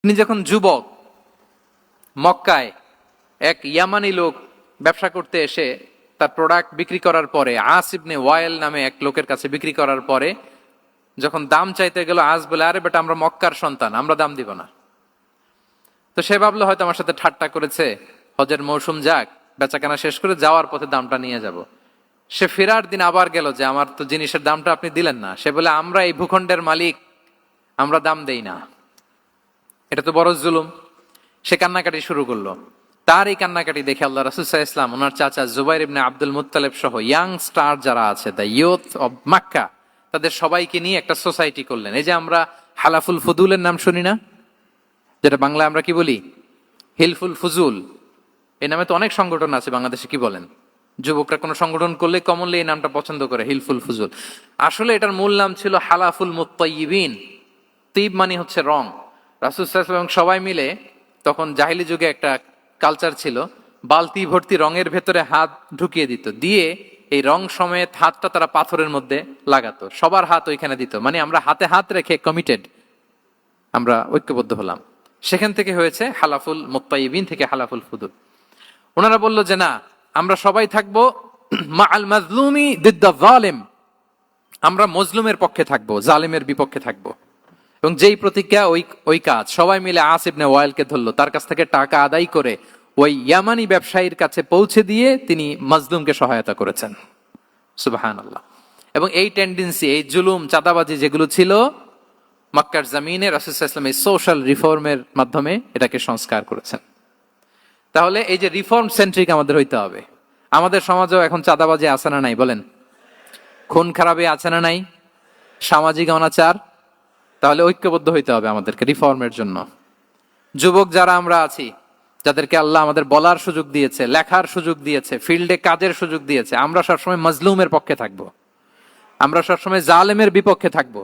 তিনি যখন যুবক, মক্কায় এক ইয়ামানি লোক ব্যবসা করতে এসে তার প্রোডাক্ট বিক্রি করার পরে, আস ইবনে ওয়াইল নামে এক লোকের কাছে বিক্রি করার পরে যখন দাম চাইতে গেল, আস বলে, আরে বেটা, আমরা মক্কার সন্তান, আমরা দাম দিব না। তো সে ভাবলো হয়তো আমার সাথে ঠাট্টা করেছে, হজের মৌসুম যাক, বেচাকেনা শেষ করে যাওয়ার পথে দামটা নিয়ে যাব। সে ফেরার দিন আবার গেল যে আমার তো জিনিসের দামটা আপনি দিলেন না। সে বলে, আমরা এই ভূখণ্ডের মালিক, আমরা দাম দেই না। এটা তো বড় জুলুম। সে কান্নাকাটি শুরু করলো। তার এই কান্নাকাটি দেখে আল্লাহ রাসূল সাল্লাল্লাহু আলাইহি ওয়াসাল্লাম, ওনার চাচা জুবাইর ইবনে আব্দুল মুত্তালিব সহ ইয়াং স্টার যারা আছে, দ্য ইয়ুথ অব মক্কা, তাদের সবাইকে নিয়ে একটা সোসাইটি করলেন। এই যে আমরা হালাফুল ফুদুলের নাম শুনি না, যেটা বাংলা আমরা কি বলি, হিলফুল ফুজুল। এই নামে তো অনেক সংগঠন আছে বাংলাদেশে, কি বলেন? যুবকরা কোনো সংগঠন করলে কমনলি এই নামটা পছন্দ করে, হিলফুল ফুজুল। আসলে এটার মূল নাম ছিল হালাফুল মুত্তাইয়িবিন। তিব মানে হচ্ছে রং। রাসূল সাল্লাল্লাহু আলাইহি ওয়াসাল্লাম সবাই মিলে, তখন জাহিলি যুগে একটা কালচার ছিল, বালতি ভর্তি রঙের ভেতরে হাত ঢুকিয়ে দিত, দিয়ে এই রং সমেত হাতটা তারা পাথরের মধ্যে লাগাতো, সবার হাত ওইখানে দিত। মানে আমরা হাতে হাত রেখে কমিটেড, আমরা ঐক্যবদ্ধ হলাম। সেখান থেকে হয়েছে হালাফুল মুত্তাইয়িবিন, থেকে হালাফুল ফুদুল। ওনারা বলল যে না, আমরা সবাই থাকবো মা আল মাজলুমি দিদ্দা যালিম, আমরা মজলুমের পক্ষে থাকবো, জালিমের বিপক্ষে থাকবো। এবং যেই প্রতিজ্ঞা ওই কাজ। সবাই মিলে আস ইবনে ওয়াইলকে ধরলো, তার কাছ থেকে টাকা আদায় করে ওই ইয়ামানি ব্যবসায়ীর কাছে পৌঁছে দিয়ে তিনি মাজলুমকে সহায়তা করেছেন। সুবহানাল্লাহ। এবং এই টেন্ডেন্সি, এই জুলুম, চাঁদাবাজি যেগুলো ছিল মক্কার জমিনে, রাসূল সাল্লাল্লাহু আলাইহি ওয়াসাল্লাম এই সোশ্যাল রিফর্মের মাধ্যমে এটাকে সংস্কার করেছেন। তাহলে এই যে রিফর্ম সেন্ট্রিক আমাদের হইতে হবে। আমাদের সমাজেও এখন চাঁদাবাজি আছে না নাই বলেন? খুন খারাপি আছে না নাই? সামাজিক অনাচার। তাহলে ঐক্যবদ্ধ হইতে হবে আমাদেরকে রিফর্মের জন্য। যুবক যারা আমরা আছি, যাদেরকে আল্লাহ আমাদের বলার সুযোগ দিয়েছে, লেখার সুযোগ দিয়েছে, ফিল্ডে কাজের সুযোগ দিয়েছে, আমরা সবসময় মজলুমের পক্ষে থাকবো, আমরা সবসময় জালেমের বিপক্ষে থাকবো।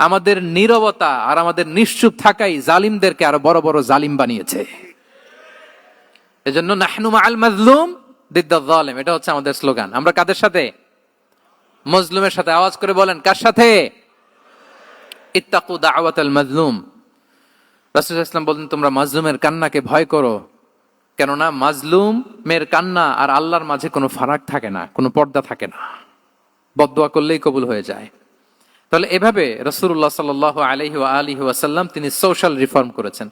আমাদের নীরবতা আর আমাদের নিশ্চুপ থাকাই জালিমদেরকে আরো বড় বড় জালিম বানিয়েছে। এজন্য নাহনু মাআল মাজলুম দিদ্দা যালিম, এটা হচ্ছে আমাদের স্লোগান। আমরা কাদের সাথে? মজলুমের সাথে। আওয়াজ করে বলেন, কার সাথে? ইত্তাকু দাওয়াতাল মাজলুম। রাসূল সাল্লাল্লাহু আলাইহি ওয়াসাল্লাম বলেন, তোমরা মাজলুমের কান্নাকে ভয় করো, কেননা মাজলুমের কান্না আর আল্লাহর মাঝে কোনো ফারাক থাকে না, কোনো পর্দা থাকে না, বদদোয়া করলেই কবুল হয়ে যায়। তাহলে এভাবে রাসূলুল্লাহ সাল্লাল্লাহু আলাইহি ওয়া আলিহি ওয়াসাল্লাম তিনি সোশ্যাল রিফর্ম করেছেন।